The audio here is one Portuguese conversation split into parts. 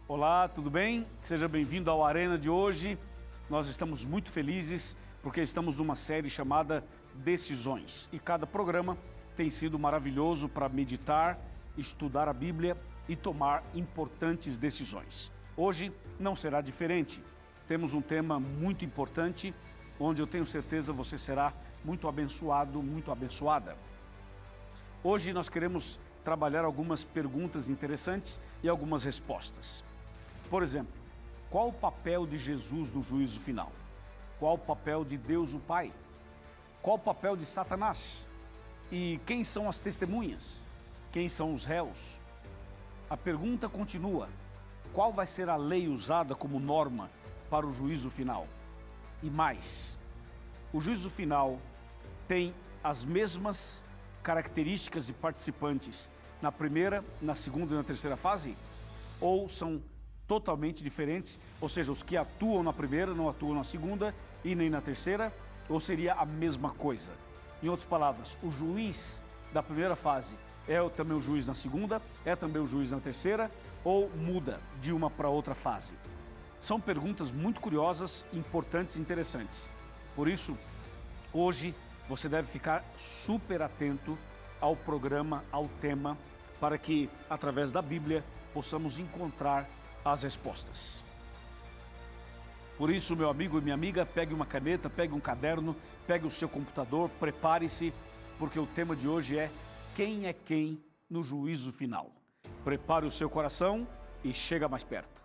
Olá, tudo bem? Seja bem-vindo ao Arena de hoje. Nós estamos muito felizes porque estamos numa série chamada Decisões e cada programa tem sido maravilhoso para meditar, estudar a Bíblia e tomar importantes decisões. Hoje não será diferente. Temos um tema muito importante onde eu tenho certeza você será muito abençoado, muito abençoada. Hoje nós queremos trabalhar algumas perguntas interessantes e algumas respostas. Por exemplo, qual o papel de Jesus no juízo final? Qual o papel de Deus o Pai? Qual o papel de Satanás? E quem são as testemunhas? Quem são os réus? A pergunta continua: qual vai ser a lei usada como norma para o juízo final? E mais, o juízo final tem as mesmas características e participantes na primeira, na segunda e na terceira fase? Ou são totalmente diferentes, ou seja, os que atuam na primeira não atuam na segunda e nem na terceira, ou seria a mesma coisa? Em outras palavras, o juiz da primeira fase é também o juiz na segunda, é também o juiz na terceira, ou muda de uma para outra fase? São perguntas muito curiosas, importantes e interessantes. Por isso, hoje você deve ficar super atento ao programa, ao tema, para que, através da Bíblia, possamos encontrar as respostas. Por isso, meu amigo e minha amiga, pegue uma caneta, pegue um caderno, pegue o seu computador, prepare-se, porque o tema de hoje é quem é quem no juízo final. Prepare o seu coração e chega mais perto.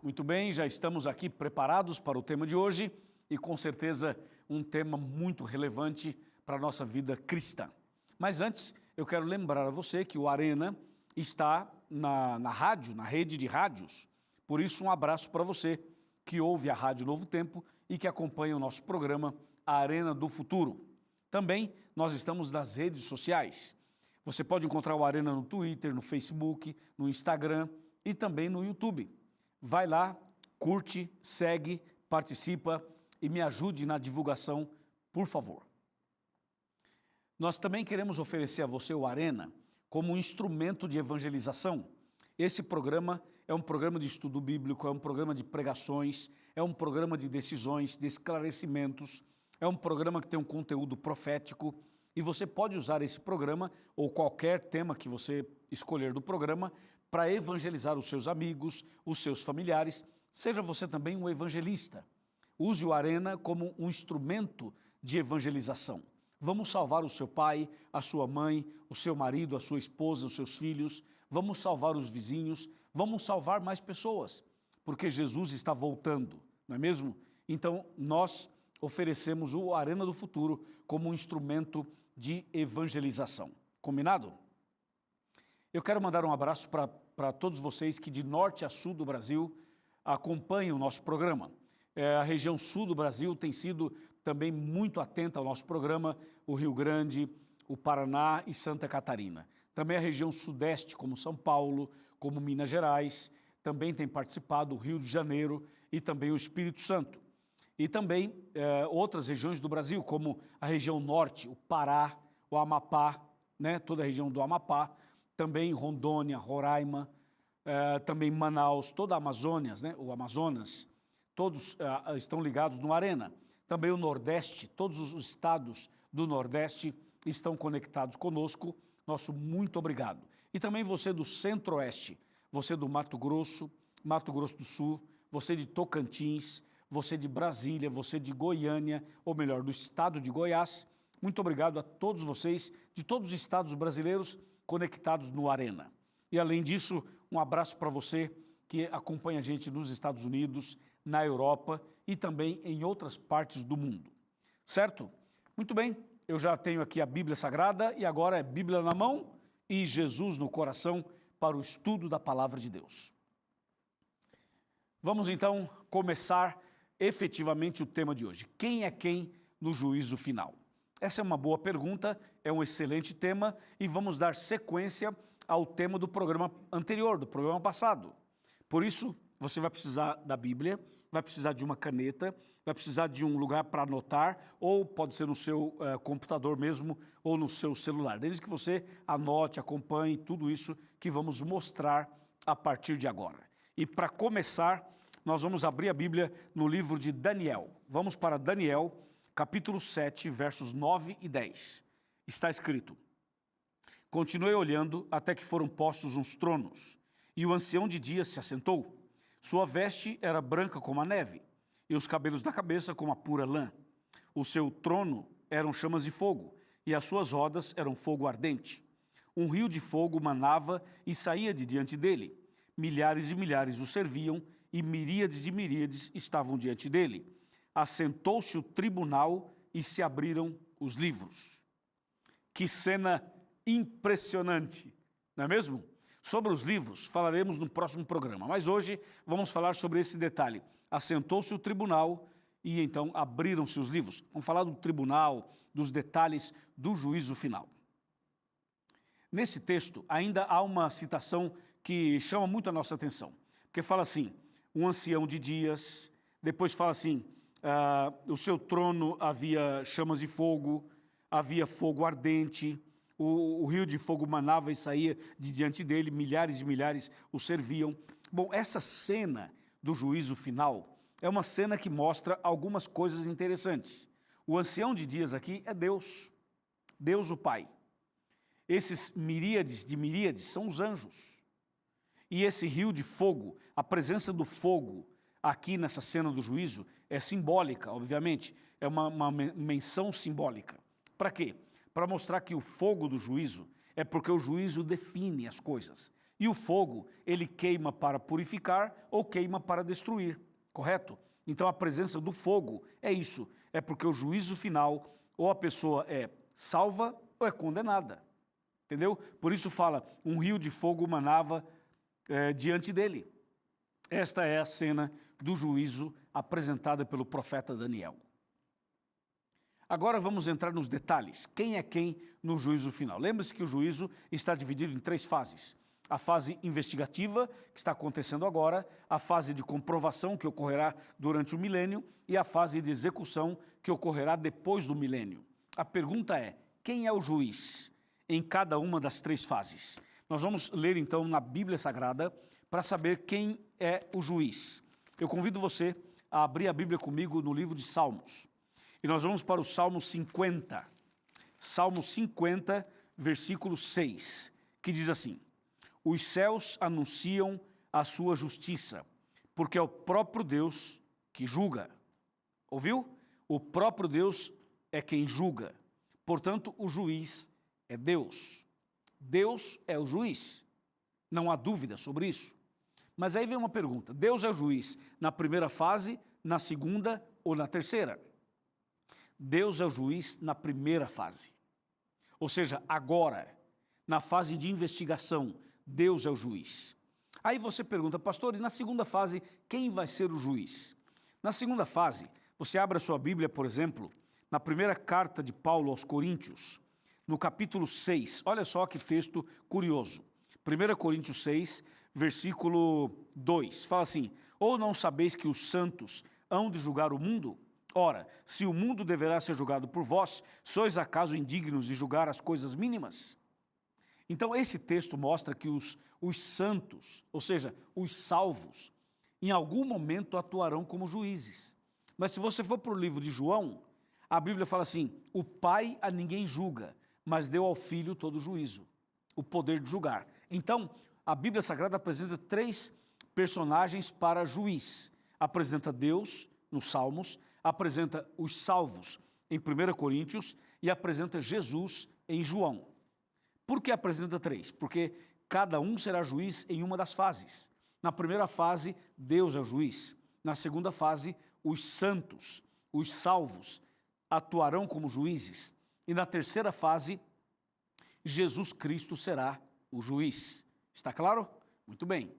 Muito bem, já estamos aqui preparados para o tema de hoje e com certeza um tema muito relevante para a nossa vida cristã. Mas antes, eu quero lembrar a você que o Arena está na rádio, na rede de rádios. Por isso, um abraço para você que ouve a Rádio Novo Tempo e que acompanha o nosso programa A Arena do Futuro. Também nós estamos nas redes sociais. Você pode encontrar o Arena no Twitter, no Facebook, no Instagram e também no YouTube. Vai lá, curte, segue, participa e me ajude na divulgação, por favor. Nós também queremos oferecer a você o Arena como um instrumento de evangelização. Esse programa é um programa de estudo bíblico, é um programa de pregações, é um programa de decisões, de esclarecimentos, é um programa que tem um conteúdo profético e você pode usar esse programa ou qualquer tema que você escolher do programa para evangelizar os seus amigos, os seus familiares. Seja você também um evangelista. Use o Arena como um instrumento de evangelização. Vamos salvar o seu pai, a sua mãe, o seu marido, a sua esposa, os seus filhos. Vamos salvar os vizinhos. Vamos salvar mais pessoas, porque Jesus está voltando, não é mesmo? Então, nós oferecemos o Arena do Futuro como um instrumento de evangelização. Combinado? Eu quero mandar um abraço para todos vocês que de norte a sul do Brasil acompanham o nosso programa. A região sul do Brasil tem sido também muito atenta ao nosso programa, o Rio Grande, o Paraná e Santa Catarina. Também a região sudeste, como São Paulo, como Minas Gerais, também tem participado o Rio de Janeiro e também o Espírito Santo. E também outras regiões do Brasil, como a região norte, o Pará, o Amapá, né, toda a região do Amapá, também Rondônia, Roraima, também Manaus, toda a Amazônia, né, o Amazonas, todos estão ligados no Arena. Também o Nordeste, todos os estados do Nordeste estão conectados conosco, nosso muito obrigado. E também você do Centro-Oeste, você do Mato Grosso do Sul, você de Tocantins, você de Brasília, você de Goiânia, ou melhor, do estado de Goiás. Muito obrigado a todos vocês de todos os estados brasileiros conectados no Arena. E além disso, um abraço para você que acompanha a gente nos Estados Unidos, na Europa e também em outras partes do mundo. Certo? Muito bem, eu já tenho aqui a Bíblia Sagrada e agora é Bíblia na mão e Jesus no coração para o estudo da Palavra de Deus. Vamos então começar efetivamente o tema de hoje. Quem é quem no juízo final? Essa é uma boa pergunta, é um excelente tema e vamos dar sequência ao tema do programa anterior, do programa passado. Por isso, você vai precisar da Bíblia, vai precisar de uma caneta, vai precisar de um lugar para anotar, ou pode ser no seu computador mesmo, ou no seu celular. Desde que você anote, acompanhe tudo isso que vamos mostrar a partir de agora. E para começar, nós vamos abrir a Bíblia no livro de Daniel. Vamos para Daniel, capítulo 7, versos 9 e 10. Está escrito: Continuei olhando até que foram postos uns tronos, e o ancião de dias se assentou. Sua veste era branca como a neve, e os cabelos da cabeça como a pura lã. O seu trono eram chamas de fogo, e as suas rodas eram fogo ardente. Um rio de fogo manava e saía de diante dele. Milhares e milhares o serviam, e miríades de miríades estavam diante dele. Assentou-se o tribunal e se abriram os livros. Que cena impressionante, não é mesmo? Sobre os livros falaremos no próximo programa, mas hoje vamos falar sobre esse detalhe. Assentou-se o tribunal e então abriram-se os livros. Vamos falar do tribunal, dos detalhes do juízo final. Nesse texto ainda há uma citação que chama muito a nossa atenção, porque fala assim: um ancião de dias, depois fala assim, o seu trono havia chamas de fogo, havia fogo ardente, o rio de fogo manava e saía de diante dele, milhares e milhares o serviam. Bom, essa cena do juízo final é uma cena que mostra algumas coisas interessantes. O ancião de dias aqui é Deus, Deus o Pai. Esses miríades de miríades são os anjos. E esse rio de fogo, a presença do fogo aqui nessa cena do juízo é simbólica, obviamente, é uma menção simbólica. Para quê? Para mostrar que o fogo do juízo é porque o juízo define as coisas. E o fogo, ele queima para purificar ou queima para destruir, correto? Então a presença do fogo é isso, é porque o juízo final, ou a pessoa é salva ou é condenada, entendeu? Por isso fala, um rio de fogo manava diante dele. Esta é a cena do juízo apresentada pelo profeta Daniel. Agora vamos entrar nos detalhes. Quem é quem no juízo final? Lembre-se que o juízo está dividido em 3 fases. A fase investigativa, que está acontecendo agora, a fase de comprovação, que ocorrerá durante o milênio, e a fase de execução, que ocorrerá depois do milênio. A pergunta é, quem é o juiz em cada uma das 3 fases? Nós vamos ler então na Bíblia Sagrada para saber quem é o juiz. Eu convido você a abrir a Bíblia comigo no livro de Salmos. E nós vamos para o Salmo 50. Salmo 50, versículo 6, que diz assim: Os céus anunciam a sua justiça, porque é o próprio Deus que julga. Ouviu? O próprio Deus é quem julga. Portanto, o juiz é Deus. Deus é o juiz. Não há dúvida sobre isso. Mas aí vem uma pergunta: Deus é o juiz na primeira fase, na segunda ou na terceira? Deus é o juiz na primeira fase. Ou seja, agora, na fase de investigação, Deus é o juiz. Aí você pergunta, pastor, e na segunda fase, quem vai ser o juiz? Na segunda fase, você abre a sua Bíblia, por exemplo, na primeira carta de Paulo aos Coríntios, no capítulo 6, olha só que texto curioso. 1 Coríntios 6, versículo 2, fala assim: Ou não sabeis que os santos hão de julgar o mundo? Ora, se o mundo deverá ser julgado por vós, sois acaso indignos de julgar as coisas mínimas? Então esse texto mostra que os santos, ou seja, os salvos, em algum momento atuarão como juízes. Mas se você for para o livro de João, a Bíblia fala assim: o Pai a ninguém julga, mas deu ao Filho todo juízo, o poder de julgar. Então, a Bíblia Sagrada apresenta 3 personagens para juiz. Apresenta Deus, nos Salmos, apresenta os salvos em 1 Coríntios e apresenta Jesus em João. Por que apresenta 3? Porque cada um será juiz em uma das fases. Na primeira fase, Deus é o juiz. Na segunda fase, os santos, os salvos, atuarão como juízes. E na terceira fase, Jesus Cristo será o juiz. Está claro? Muito bem.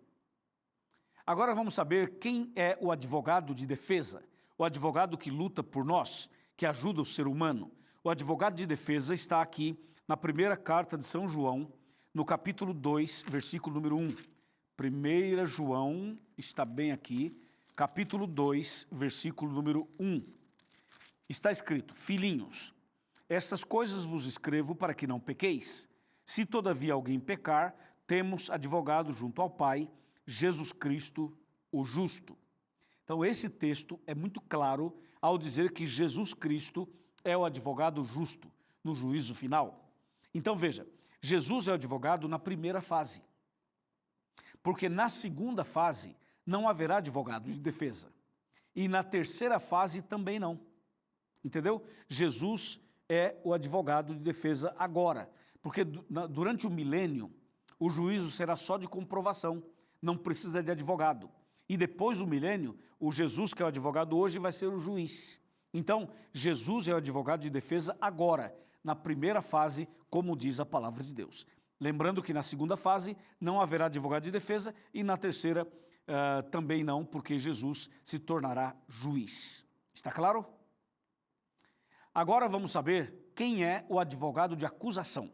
Agora vamos saber quem é o advogado de defesa, o advogado que luta por nós, que ajuda o ser humano. O advogado de defesa está aqui na primeira carta de São João, no capítulo 2, versículo número 1. 1 João, está bem aqui, capítulo 2, versículo número 1. Está escrito: filhinhos, estas coisas vos escrevo para que não pequeis. Se todavia alguém pecar, temos advogado junto ao Pai, Jesus Cristo, o justo. Então esse texto é muito claro ao dizer que Jesus Cristo é o advogado justo no juízo final. Então veja, Jesus é o advogado na primeira fase, porque na segunda fase não haverá advogado de defesa e na terceira fase também não, entendeu? Jesus é o advogado de defesa agora, porque durante o milênio o juízo será só de comprovação, não precisa de advogado. E depois do milênio, o Jesus que é o advogado hoje vai ser o juiz. Então, Jesus é o advogado de defesa agora, na primeira fase, como diz a palavra de Deus. Lembrando que na segunda fase não haverá advogado de defesa e na terceira também não, porque Jesus se tornará juiz. Está claro? Agora vamos saber quem é o advogado de acusação.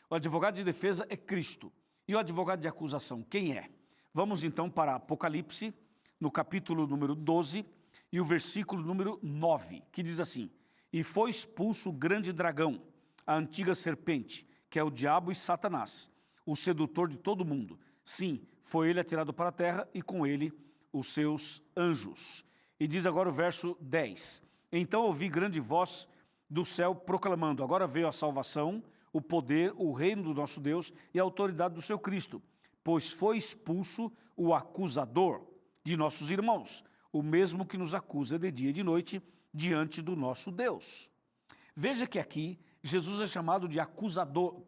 O advogado de defesa é Cristo. E o advogado de acusação, quem é? Vamos então para Apocalipse, no capítulo número 12 e o versículo número 9, que diz assim: e foi expulso o grande dragão, a antiga serpente, que é o diabo e Satanás, o sedutor de todo mundo. Sim, foi ele atirado para a terra e com ele os seus anjos. E diz agora o verso 10, então ouvi grande voz do céu proclamando: agora veio a salvação, o poder, o reino do nosso Deus e a autoridade do seu Cristo, pois foi expulso o acusador de nossos irmãos, o mesmo que nos acusa de dia e de noite diante do nosso Deus. Veja que aqui Jesus é chamado de acusador,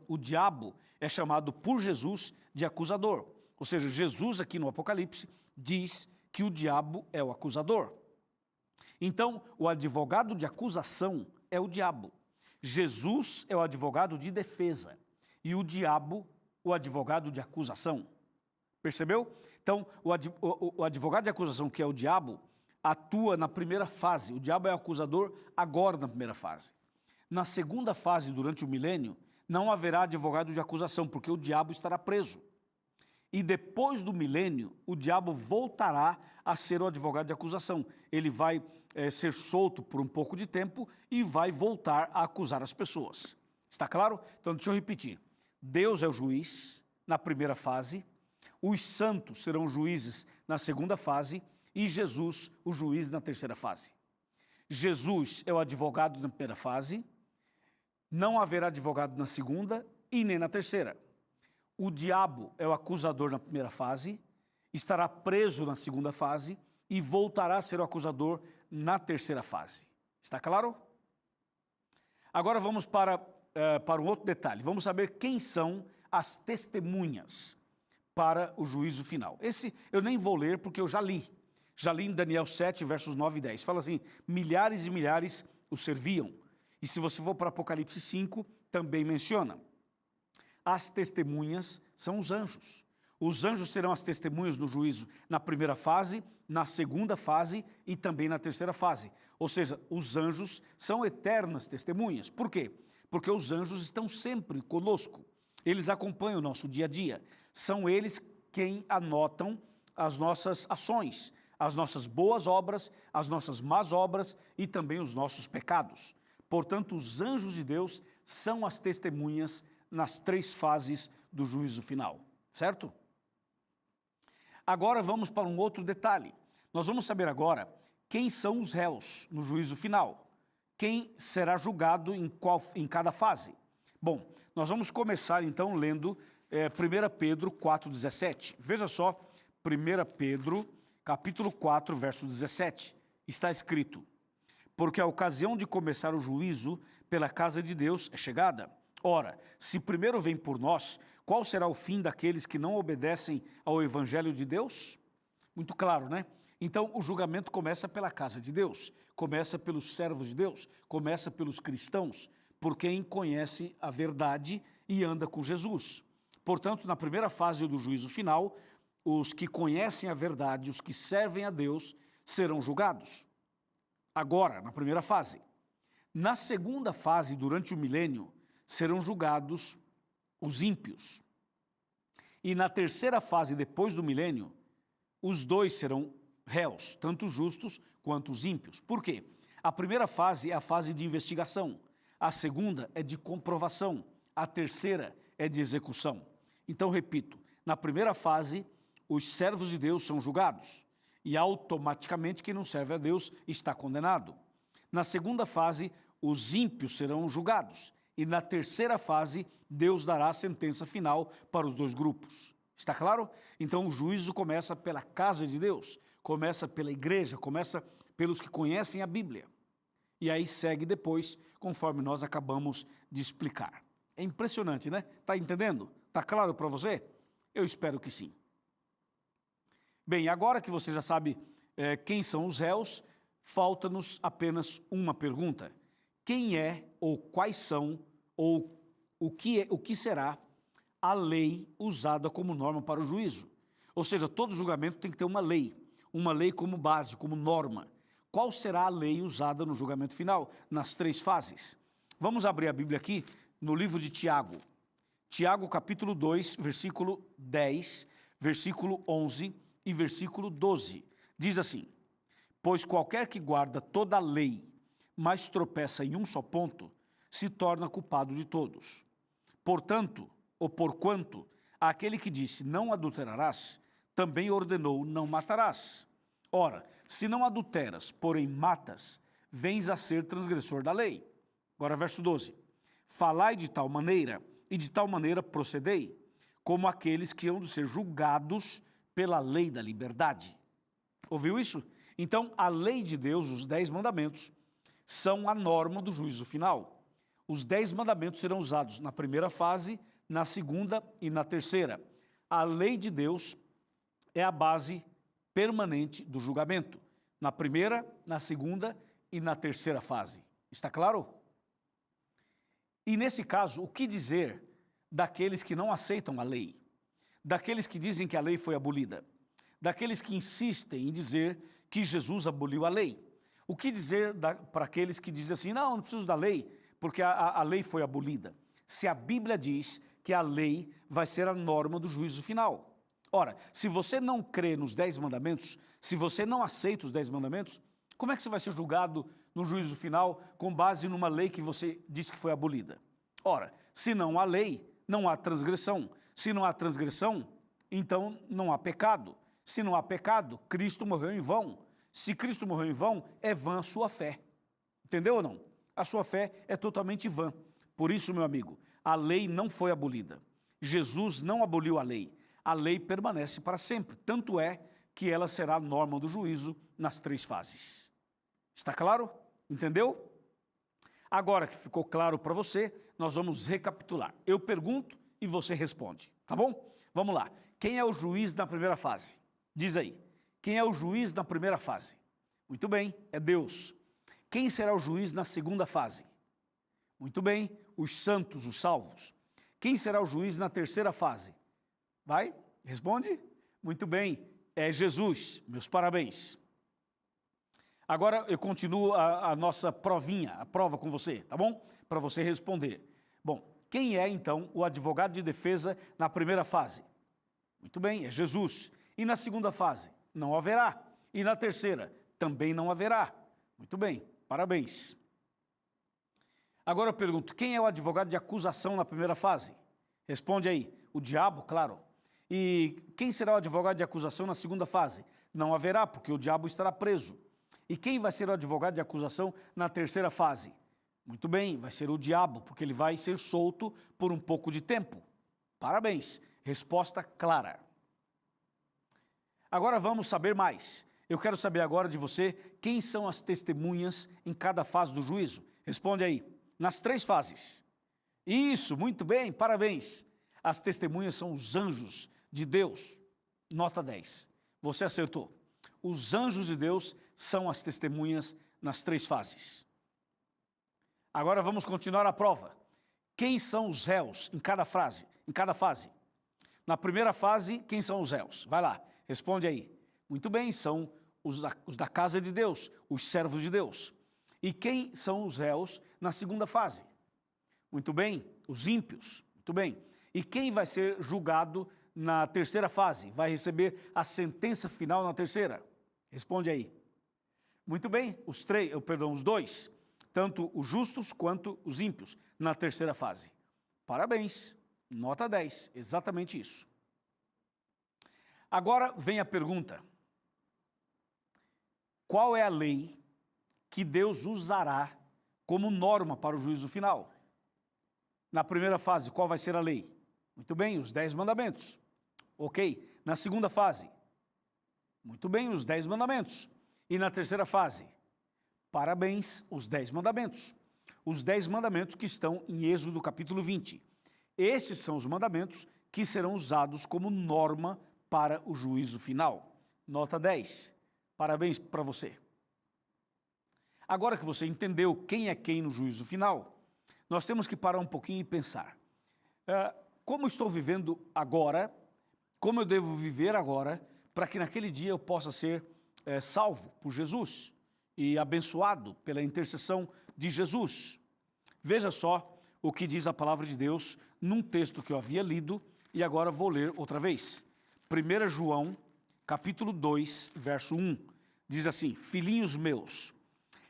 o diabo é chamado por Jesus de acusador. Ou seja, Jesus aqui no Apocalipse diz que o diabo é o acusador. Então, o advogado de acusação é o diabo. Jesus é o advogado de defesa e o diabo o advogado de acusação. Percebeu? Então, o advogado de acusação, que é o diabo, atua na primeira fase. O diabo é o acusador agora na primeira fase. Na segunda fase, durante o milênio, não haverá advogado de acusação, porque o diabo estará preso. E depois do milênio, o diabo voltará a ser o advogado de acusação. Ele vai ser solto por um pouco de tempo e vai voltar a acusar as pessoas. Está claro? Então, deixa eu repetir. Deus é o juiz na primeira fase, os santos serão juízes na segunda fase e Jesus, o juiz, na terceira fase. Jesus é o advogado na primeira fase, não haverá advogado na segunda e nem na terceira. O diabo é o acusador na primeira fase, estará preso na segunda fase e voltará a ser o acusador na terceira fase. Está claro? Agora vamos para um outro detalhe. Vamos saber quem são as testemunhas para o juízo final. Esse eu nem vou ler porque eu já li. Já li em Daniel 7, versos 9 e 10. Fala assim: milhares e milhares o serviam. E se você for para Apocalipse 5, também menciona. As testemunhas são os anjos. Os anjos serão as testemunhas no juízo na primeira fase, na segunda fase e também na terceira fase. Ou seja, os anjos são eternas testemunhas. Por quê? Porque os anjos estão sempre conosco. Eles acompanham o nosso dia a dia. São eles quem anotam as nossas ações, as nossas boas obras, as nossas más obras e também os nossos pecados. Portanto, os anjos de Deus são as testemunhas nas três fases do juízo final, certo? Agora vamos para um outro detalhe. Nós vamos saber agora quem são os réus no juízo final. Quem será julgado em cada fase. Bom, nós vamos começar então lendo 1 Pedro 4,17. Veja só, 1 Pedro, capítulo 4, verso 17. Está escrito: porque a ocasião de começar o juízo pela casa de Deus é chegada. Ora, se primeiro vem por nós, qual será o fim daqueles que não obedecem ao evangelho de Deus? Muito claro, né? Então, o julgamento começa pela casa de Deus, começa pelos servos de Deus, começa pelos cristãos, por quem conhece a verdade e anda com Jesus. Portanto, na primeira fase do juízo final, os que conhecem a verdade, os que servem a Deus, serão julgados. Agora, na primeira fase. Na segunda fase, durante o milênio, serão julgados os ímpios. E na terceira fase, depois do milênio, os dois serão réus, tanto os justos quanto os ímpios. Por quê? A primeira fase é a fase de investigação, a segunda é de comprovação, a terceira é de execução. Então, repito, na primeira fase, os servos de Deus são julgados e automaticamente quem não serve a Deus está condenado. Na segunda fase, os ímpios serão julgados e na terceira fase, Deus dará a sentença final para os dois grupos. Está claro? Então, o juízo começa pela casa de Deus, começa pela igreja, começa pelos que conhecem a Bíblia. E aí segue depois, conforme nós acabamos de explicar. É impressionante, né? Está entendendo? Está claro para você? Eu espero que sim. Bem, agora que você já sabe quem são os réus, falta-nos apenas uma pergunta. Quem é ou quais são ou o que será a lei usada como norma para o juízo? Ou seja, todo julgamento tem que ter uma lei como base, como norma. Qual será a lei usada no julgamento final, nas três fases? Vamos abrir a Bíblia aqui no livro de Tiago. Tiago, capítulo 2, versículo 10, versículo 11 e versículo 12. Diz assim: pois qualquer que guarda toda a lei, mas tropeça em um só ponto, se torna culpado de todos. Portanto, ou porquanto, aquele que disse não adulterarás, também ordenou não matarás. Ora, se não adulteras, porém matas, vens a ser transgressor da lei. Agora, verso 12. Falai de tal maneira, e de tal maneira procedei, como aqueles que hão de ser julgados pela lei da liberdade. Ouviu isso? Então, a lei de Deus, os 10 mandamentos, são a norma do juízo final. Os 10 mandamentos serão usados na primeira fase, na segunda e na terceira. A lei de Deus é a base permanente do julgamento, na primeira, na segunda e na terceira fase. Está claro? E nesse caso, o que dizer daqueles que não aceitam a lei? Daqueles que dizem que a lei foi abolida? Daqueles que insistem em dizer que Jesus aboliu a lei? O que dizer para aqueles que dizem assim, não preciso da lei, porque a lei foi abolida? Se a Bíblia diz que a lei vai ser a norma do juízo final. Ora, se você não crê nos 10 mandamentos, se você não aceita os 10 mandamentos, como é que você vai ser julgado no juízo final com base numa lei que você disse que foi abolida? Ora, se não há lei, não há transgressão. Se não há transgressão, então não há pecado. Se não há pecado, Cristo morreu em vão. Se Cristo morreu em vão, é vã a sua fé. Entendeu ou não? A sua fé é totalmente vã. Por isso, meu amigo, a lei não foi abolida. Jesus não aboliu a lei. A lei permanece para sempre. Tanto é que ela será a norma do juízo nas 3 fases. Está claro? Entendeu? Agora que ficou claro para você, nós vamos recapitular. Eu pergunto e você responde, tá bom? Vamos lá. Quem é o juiz na primeira fase? Diz aí. Quem é o juiz na primeira fase? Muito bem, é Deus. Quem será o juiz na segunda fase? Muito bem, os santos, os salvos. Quem será o juiz na terceira fase? Vai? Responde? Muito bem, é Jesus. Meus parabéns. Agora eu continuo a nossa provinha, a prova com você, tá bom? Para você responder. Bom, quem é então o advogado de defesa na primeira fase? Muito bem, é Jesus. E na segunda fase? Não haverá. E na terceira? Também não haverá. Muito bem, parabéns. Agora eu pergunto, quem é o advogado de acusação na primeira fase? Responde aí, o diabo, claro. E quem será o advogado de acusação na segunda fase? Não haverá, porque o diabo estará preso. E quem vai ser o advogado de acusação na terceira fase? Muito bem, vai ser o diabo, porque ele vai ser solto por um pouco de tempo. Parabéns, resposta clara. Agora vamos saber mais. Eu quero saber agora de você quem são as testemunhas em cada fase do juízo. Responde aí, nas 3 fases. Isso, muito bem, parabéns. As testemunhas são os anjos de Deus. Nota 10. Você acertou. Os anjos de Deus são as testemunhas nas 3 fases. Agora vamos continuar a prova. Quem são os réus em cada fase? Na primeira fase, quem são os réus? Vai lá, responde aí. Muito bem, são os da casa de Deus, os servos de Deus. E quem são os réus na segunda fase? Muito bem. Os ímpios. Muito bem. E quem vai ser julgado na terceira fase? Vai receber a sentença final na terceira? Responde aí. Muito bem. Os dois. Tanto os justos quanto os ímpios na terceira fase. Parabéns. Nota 10. Exatamente isso. Agora vem a pergunta. Qual é a lei que Deus usará como norma para o juízo final? Na primeira fase, qual vai ser a lei? Muito bem, os 10 mandamentos. Ok. Na segunda fase? Muito bem, os 10 mandamentos. E na terceira fase? Parabéns, os 10 mandamentos. Os 10 mandamentos que estão em Êxodo capítulo 20. Estes são os mandamentos que serão usados como norma para o juízo final. Nota 10. Parabéns para você. Agora que você entendeu quem é quem no juízo final, nós temos que parar um pouquinho e pensar. Como estou vivendo agora, como eu devo viver agora, para que naquele dia eu possa ser salvo por Jesus e abençoado pela intercessão de Jesus. Veja só o que diz a palavra de Deus num texto que eu havia lido e agora vou ler outra vez. 1 João, capítulo 2, verso 1, diz assim: Filhinhos meus,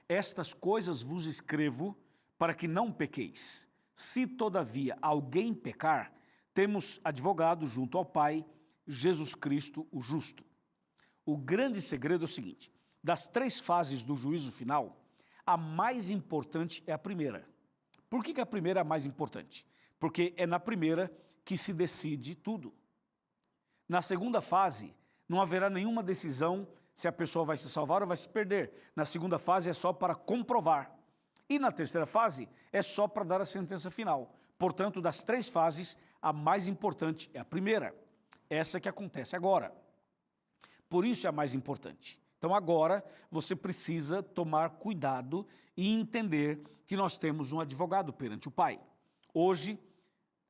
estas coisas vos escrevo para que não pequeis. Se todavia alguém pecar, temos advogado junto ao Pai, Jesus Cristo o justo. O grande segredo é o seguinte: das 3 fases do juízo final, a mais importante é a primeira. Por que a primeira é a mais importante? Porque é na primeira que se decide tudo. Na segunda fase, não haverá nenhuma decisão se a pessoa vai se salvar ou vai se perder. Na segunda fase é só para comprovar. E na terceira fase é só para dar a sentença final. Portanto, das 3 fases, a mais importante é a primeira. Essa que acontece agora. Por isso é a mais importante. Então agora você precisa tomar cuidado e entender que nós temos um advogado perante o Pai. Hoje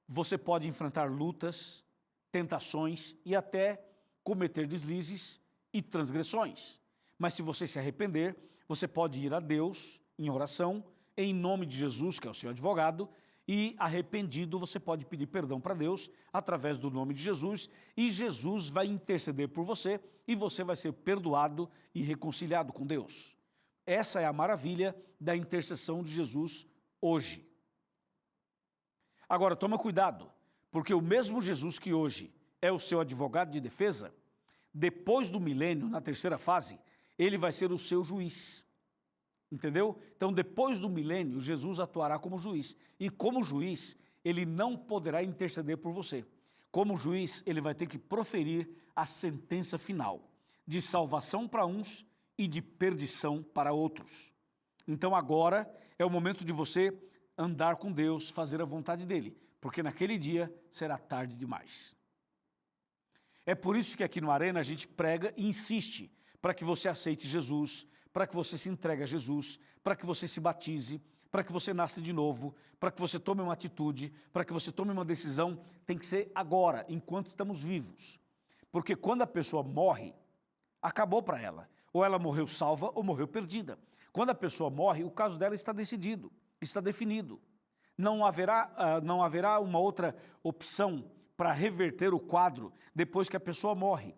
você pode enfrentar lutas, tentações e até cometer deslizes e transgressões. Mas se você se arrepender, você pode ir a Deus em oração, em nome de Jesus, que é o seu advogado, e arrependido você pode pedir perdão para Deus através do nome de Jesus, e Jesus vai interceder por você e você vai ser perdoado e reconciliado com Deus. Essa é a maravilha da intercessão de Jesus hoje. Agora, toma cuidado, porque o mesmo Jesus que hoje é o seu advogado de defesa, depois do milênio, na terceira fase, ele vai ser o seu juiz. Entendeu? Então, depois do milênio, Jesus atuará como juiz. E como juiz, ele não poderá interceder por você. Como juiz, ele vai ter que proferir a sentença final, de salvação para uns e de perdição para outros. Então, agora é o momento de você andar com Deus, fazer a vontade dele, porque naquele dia será tarde demais. É por isso que aqui no Arena a gente prega e insiste para que você aceite Jesus, para que você se entregue a Jesus, para que você se batize, para que você nasça de novo, para que você tome uma atitude, para que você tome uma decisão. Tem que ser agora, enquanto estamos vivos. Porque quando a pessoa morre, acabou para ela. Ou ela morreu salva ou morreu perdida. Quando a pessoa morre, o caso dela está decidido, está definido. Não haverá uma outra opção para reverter o quadro depois que a pessoa morre.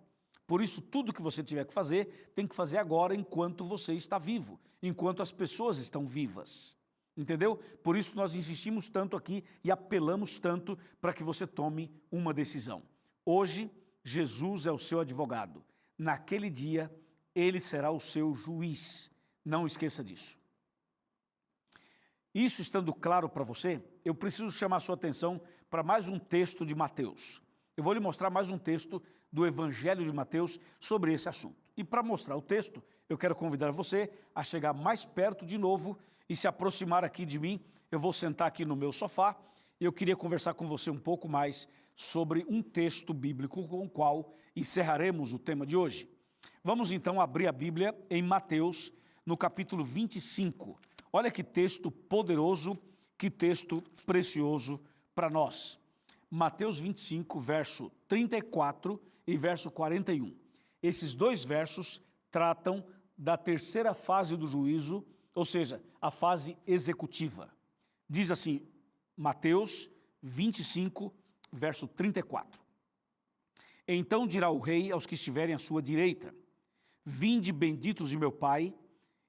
Por isso, tudo que você tiver que fazer, tem que fazer agora enquanto você está vivo, enquanto as pessoas estão vivas. Entendeu? Por isso nós insistimos tanto aqui e apelamos tanto para que você tome uma decisão. Hoje, Jesus é o seu advogado. Naquele dia, ele será o seu juiz. Não esqueça disso. Isso estando claro para você, eu preciso chamar a sua atenção para mais um texto de Mateus. Eu vou lhe mostrar mais um texto do Evangelho de Mateus sobre esse assunto. E para mostrar o texto, eu quero convidar você a chegar mais perto de novo e se aproximar aqui de mim. Eu vou sentar aqui no meu sofá e eu queria conversar com você um pouco mais sobre um texto bíblico com o qual encerraremos o tema de hoje. Vamos então abrir a Bíblia em Mateus, no capítulo 25. Olha que texto poderoso, que texto precioso para nós. Mateus 25, verso 34 e verso 41. Esses 2 versos tratam da terceira fase do juízo, ou seja, a fase executiva. Diz assim, Mateus 25, verso 34. Então dirá o rei aos que estiverem à sua direita: vinde, benditos de meu Pai,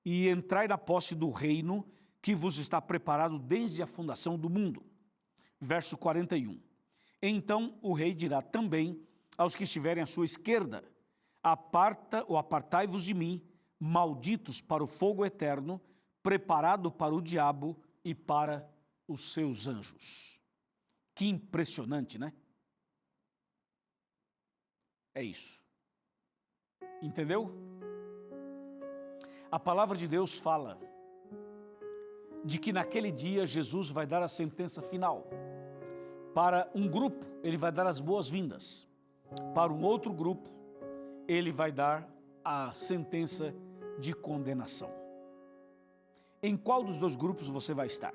e entrai na posse do reino que vos está preparado desde a fundação do mundo. Verso 41. Então o rei dirá também aos que estiverem à sua esquerda: apartai-vos de mim, malditos, para o fogo eterno, preparado para o diabo e para os seus anjos. Que impressionante, né? É isso. Entendeu? A palavra de Deus fala de que naquele dia Jesus vai dar a sentença final. Para um grupo, ele vai dar as boas-vindas. Para um outro grupo, ele vai dar a sentença de condenação. Em qual dos dois grupos você vai estar?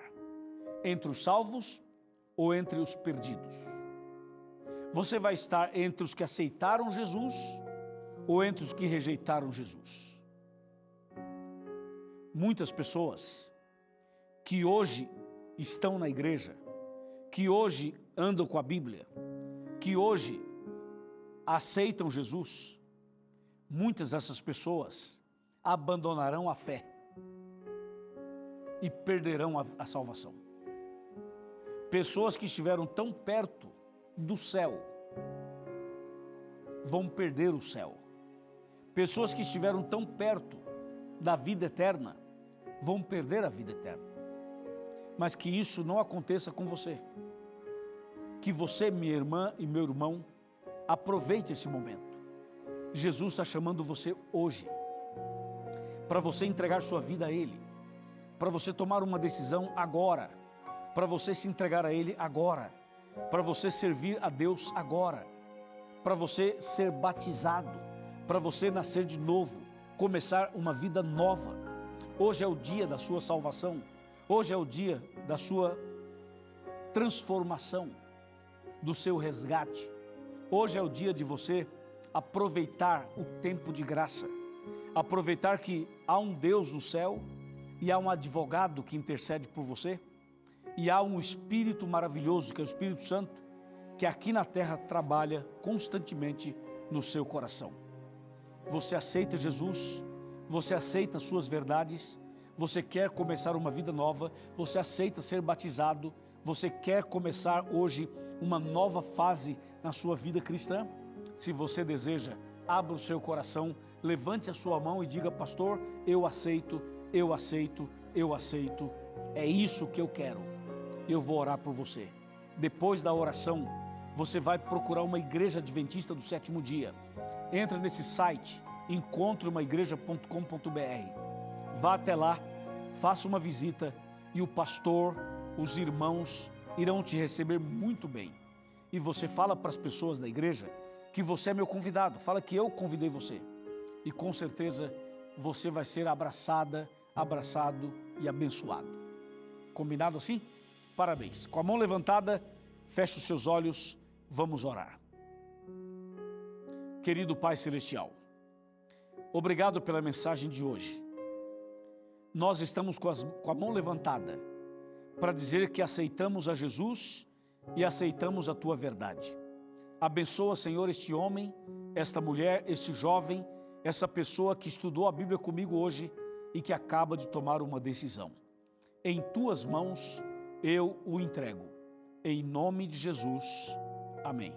Entre os salvos ou entre os perdidos? Você vai estar entre os que aceitaram Jesus ou entre os que rejeitaram Jesus? Muitas pessoas que hoje estão na igreja, que hoje andam com a Bíblia, que hoje aceitam Jesus, muitas dessas pessoas abandonarão a fé e perderão a salvação. Pessoas que estiveram tão perto do céu vão perder o céu. Pessoas que estiveram tão perto da vida eterna vão perder a vida eterna. Mas que isso não aconteça com você. Que você, minha irmã e meu irmão, aproveite esse momento. Jesus está chamando você hoje para você entregar sua vida a Ele, para você tomar uma decisão agora, para você se entregar a Ele agora, para você servir a Deus agora, para você ser batizado, para você nascer de novo, começar uma vida nova. Hoje é o dia da sua salvação, hoje é o dia da sua transformação, do seu resgate. Hoje é o dia de você aproveitar o tempo de graça, aproveitar que há um Deus no céu e há um advogado que intercede por você e há um Espírito maravilhoso, que é o Espírito Santo, que aqui na terra trabalha constantemente no seu coração. Você aceita Jesus? Você aceita as suas verdades? Você quer começar uma vida nova? Você aceita ser batizado? Você quer começar hoje uma nova fase na sua vida cristã? Se você deseja, abra o seu coração, levante a sua mão e diga: pastor, eu aceito, eu aceito, eu aceito, é isso que eu quero. Eu vou orar por você. Depois da oração, você vai procurar uma igreja adventista do sétimo dia. Entra nesse site, encontreumaigreja.com.br. Vá até lá, faça uma visita e o pastor, os irmãos irão te receber muito bem. E você fala para as pessoas da igreja que você é meu convidado, fala que eu convidei você. E com certeza você vai ser abraçada, abraçado e abençoado. Combinado assim? Parabéns. Com a mão levantada, feche os seus olhos, vamos orar. Querido Pai Celestial, obrigado pela mensagem de hoje. Nós estamos com a mão levantada para dizer que aceitamos a Jesus e aceitamos a Tua verdade. Abençoa, Senhor, este homem, esta mulher, este jovem, essa pessoa que estudou a Bíblia comigo hoje e que acaba de tomar uma decisão. Em Tuas mãos eu o entrego. Em nome de Jesus. Amém.